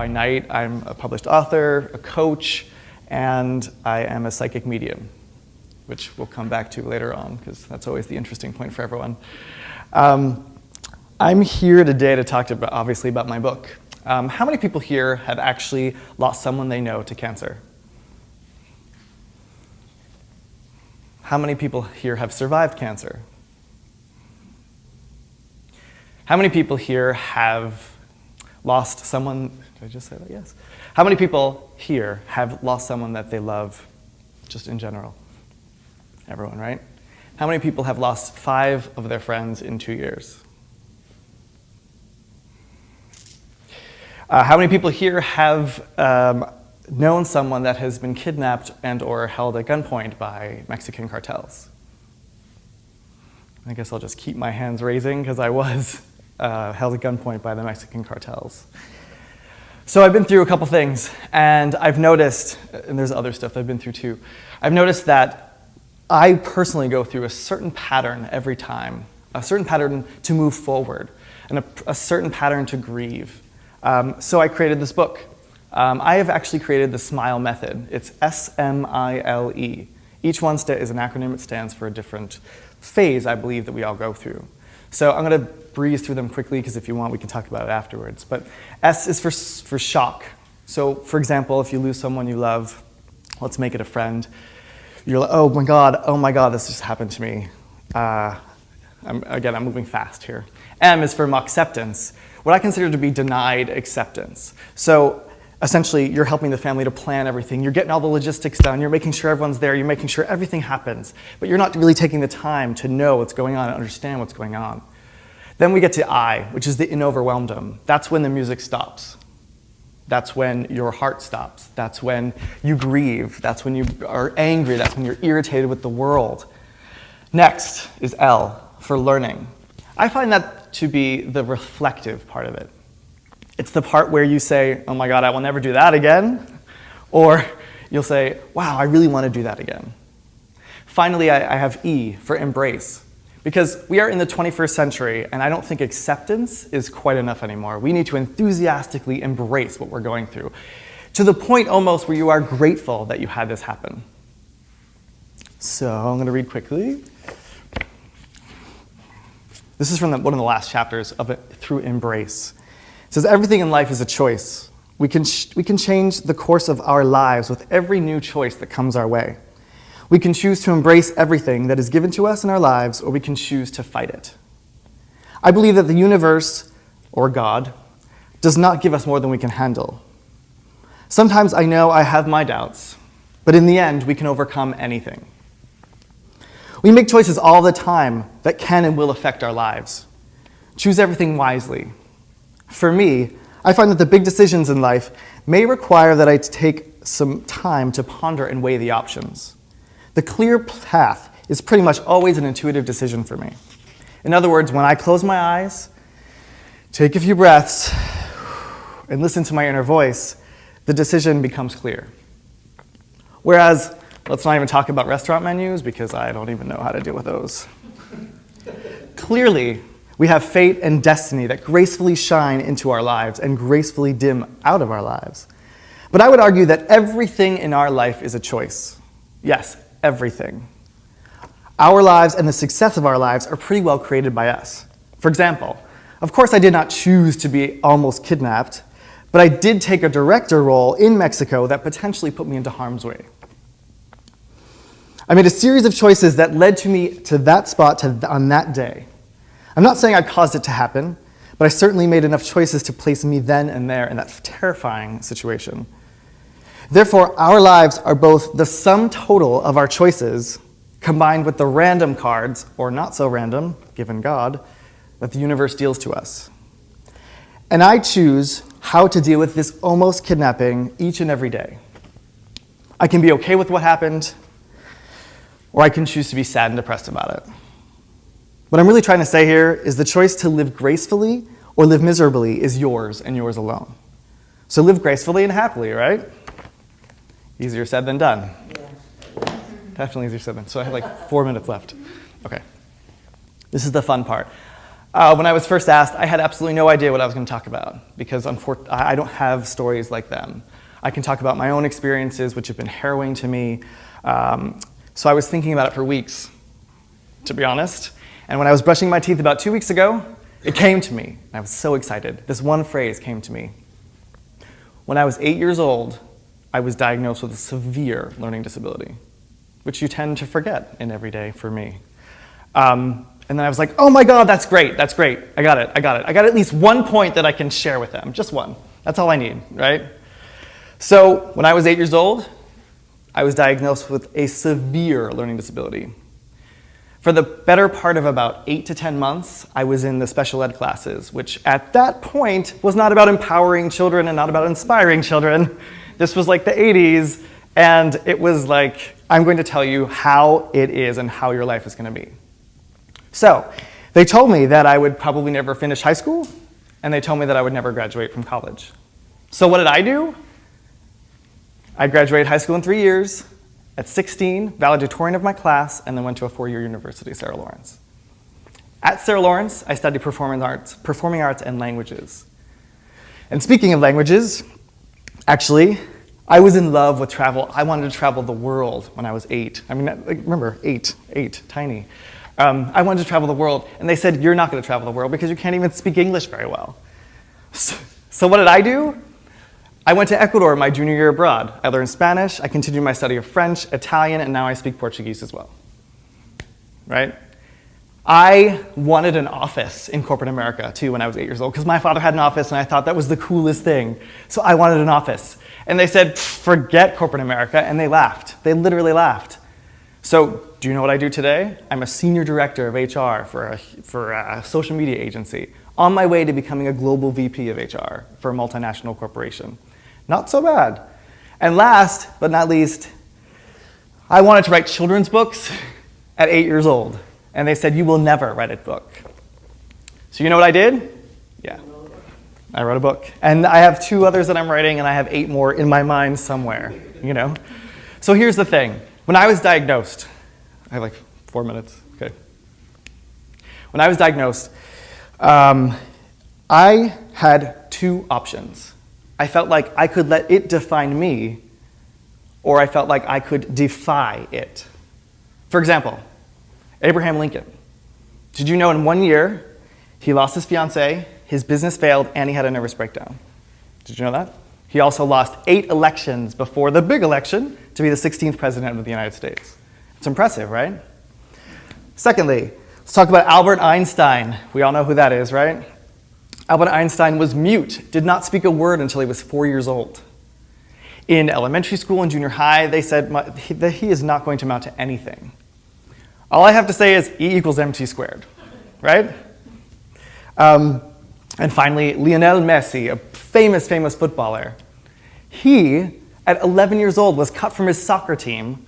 by night. I'm a published author, a coach, and I am a psychic medium, which we'll come back to later on, because that's always the interesting point for everyone. I'm here today to talk obviously about my book. How many people here have actually lost someone they know to cancer? How many people here have survived cancer? How many people here have lost someone, did I just say that? Yes. How many people here have lost someone that they love, just in general? Everyone, right? How many people have lost 5 of their friends in 2 years? How many people here have known someone that has been kidnapped and or held at gunpoint by Mexican cartels? I guess I'll just keep my hands raising because I was held at gunpoint by the Mexican cartels. So I've been through a couple things, and I've noticed, and there's other stuff I've been through too, I've noticed that I personally go through a certain pattern every time, a certain pattern to move forward, and a certain pattern to grieve. So I created this book. I have actually created the SMILE method. It's S-M-I-L-E. Each one is an acronym. It stands for a different phase, I believe, that we all go through. So I'm going to breeze through them quickly, because if you want, we can talk about it afterwards. But S is for shock. So for example, if you lose someone you love, let's make it a friend. You're like, oh my God, this just happened to me. I'm moving fast here. M is for acceptance, what I consider to be denied acceptance. So essentially, you're helping the family to plan everything. You're getting all the logistics done. You're making sure everyone's there. You're making sure everything happens. But you're not really taking the time to know what's going on and understand what's going on. Then we get to I, which is the in overwhelmed. That's when the music stops. That's when your heart stops. That's when you grieve. That's when you are angry. That's when you're irritated with the world. Next is L, for learning. I find that to be the reflective part of it. It's the part where you say, oh my God, I will never do that again. Or you'll say, wow, I really want to do that again. Finally, I have E, for embrace. Because we are in the 21st century, and I don't think acceptance is quite enough anymore. We need to enthusiastically embrace what we're going through, to the point almost where you are grateful that you had this happen. So I'm going to read quickly. This is from one of the last chapters of it, Through Embrace. It says, everything in life is a choice. We can change the course of our lives with every new choice that comes our way. We can choose to embrace everything that is given to us in our lives, or we can choose to fight it. I believe that the universe, or God, does not give us more than we can handle. Sometimes I know I have my doubts, but in the end, we can overcome anything. We make choices all the time that can and will affect our lives. Choose everything wisely. For me, I find that the big decisions in life may require that I take some time to ponder and weigh the options. The clear path is pretty much always an intuitive decision for me. In other words, when I close my eyes, take a few breaths, and listen to my inner voice, the decision becomes clear. Whereas, let's not even talk about restaurant menus, because I don't even know how to deal with those. Clearly, we have fate and destiny that gracefully shine into our lives and gracefully dim out of our lives. But I would argue that everything in our life is a choice. Yes, everything. Our lives and the success of our lives are pretty well created by us. For example, of course I did not choose to be almost kidnapped, but I did take a director role in Mexico that potentially put me into harm's way. I made a series of choices that led to me to that spot on that day. I'm not saying I caused it to happen, but I certainly made enough choices to place me then and there in that terrifying situation. Therefore, our lives are both the sum total of our choices combined with the random cards, or not so random, given God, that the universe deals to us. And I choose how to deal with this almost kidnapping each and every day. I can be okay with what happened, or I can choose to be sad and depressed about it. What I'm really trying to say here is the choice to live gracefully or live miserably is yours and yours alone. So live gracefully and happily, right? Easier said than done. Yeah. Definitely easier said than. So I have like 4 minutes left. Okay. This is the fun part. When I was first asked, I had absolutely no idea what I was going to talk about because I don't have stories like them. I can talk about my own experiences, which have been harrowing to me. So I was thinking about it for weeks, to be honest. And when I was brushing my teeth about 2 weeks ago, it came to me. I was so excited. This one phrase came to me. When I was 8 years old, I was diagnosed with a severe learning disability, which you tend to forget in every day for me. And then I was like, oh my God, that's great. I got it. I got at least 1 point that I can share with them, just one. That's all I need, right? So when I was 8 years old, I was diagnosed with a severe learning disability. For the better part of about 8 to 10 months, I was in the special ed classes, which at that point was not about empowering children and not about inspiring children. This was like the 80s, and it was like, I'm going to tell you how it is and how your life is going to be. So they told me that I would probably never finish high school, and they told me that I would never graduate from college. So what did I do? I graduated high school in 3 years. At 16, valedictorian of my class, and then went to a 4-year university, Sarah Lawrence. At Sarah Lawrence, I studied performing arts and languages. And speaking of languages, actually, I was in love with travel. I wanted to travel the world when I was 8. I mean, remember, 8, tiny. I wanted to travel the world, and they said, you're not going to travel the world because you can't even speak English very well. So what did I do? I went to Ecuador my junior year abroad. I learned Spanish, I continued my study of French, Italian, and now I speak Portuguese as well, right? I wanted an office in corporate America, too, when I was 8 years old, because my father had an office, and I thought that was the coolest thing. So I wanted an office. And they said, forget corporate America, and they laughed. They literally laughed. So do you know what I do today? I'm a senior director of HR for a social media agency, on my way to becoming a global VP of HR for a multinational corporation. Not so bad. And last but not least, I wanted to write children's books at 8 years old. And they said, you will never write a book. So you know what I did? Yeah, I wrote a book. And I have 2 others that I'm writing, and I have 8 more in my mind somewhere, you know? So here's the thing. When I was diagnosed, I have like 4 minutes, okay. When I was diagnosed, I had 2 options. I felt like I could let it define me, or I felt like I could defy it. For example, Abraham Lincoln. Did you know in 1 year, he lost his fiancée, his business failed, and he had a nervous breakdown? Did you know that? He also lost 8 elections before the big election to be the 16th president of the United States. It's impressive, right? Secondly, let's talk about Albert Einstein. We all know who that is, right? Albert Einstein was mute, did not speak a word until he was 4 years old. In elementary school and junior high, they said that he is not going to amount to anything. All I have to say is E equals mc squared, right? And finally, Lionel Messi, a famous footballer. He, at 11 years old, was cut from his soccer team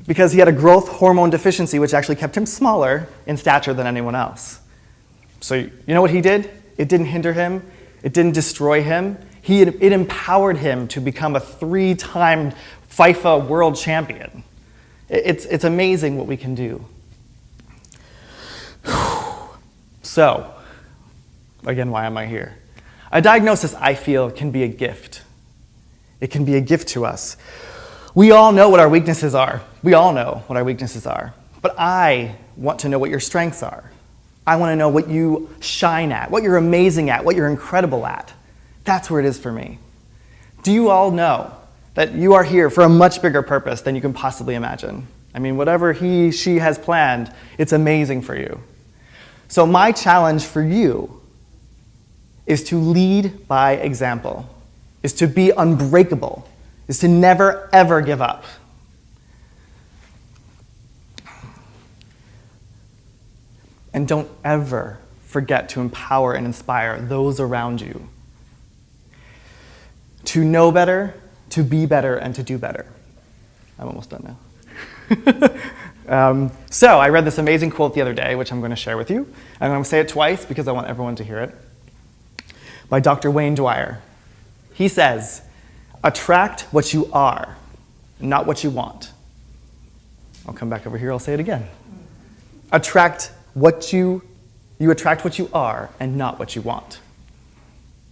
because he had a growth hormone deficiency, which actually kept him smaller in stature than anyone else. So you know what he did? It didn't hinder him. It didn't destroy him. It empowered him to become a 3-time FIFA world champion. It's amazing what we can do. So, again, why am I here? A diagnosis, I feel, can be a gift. It can be a gift to us. We all know what our weaknesses are. We all know what our weaknesses are. But I want to know what your strengths are. I want to know what you shine at, what you're amazing at, what you're incredible at. That's where it is for me. Do you all know that you are here for a much bigger purpose than you can possibly imagine? I mean, whatever he, she has planned, it's amazing for you. So my challenge for you is to lead by example, is to be unbreakable, is to never, ever give up. And don't ever forget to empower and inspire those around you to know better, to be better, and to do better. I'm almost done now. So I read this amazing quote the other day, which I'm going to share with you. I'm going to say it twice because I want everyone to hear it. By Dr. Wayne Dwyer. He says, attract what you are, not what you want. I'll come back over here, I'll say it again. Attract what you You attract what you are and not what you want.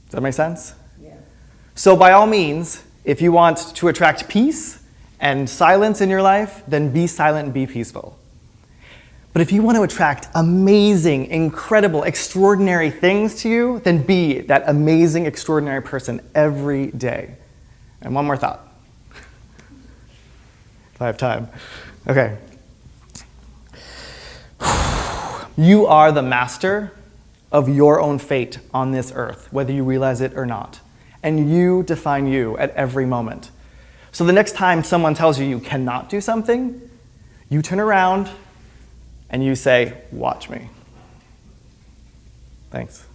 Does that make sense? Yeah. So by all means, if you want to attract peace and silence in your life, then be silent and be peaceful. But if you want to attract amazing, incredible, extraordinary things to you, then be that amazing, extraordinary person every day. And one more thought. If I have time. Okay. You are the master of your own fate on this earth, whether you realize it or not. And you define you at every moment. So the next time someone tells you you cannot do something, you turn around and you say, watch me. Thanks.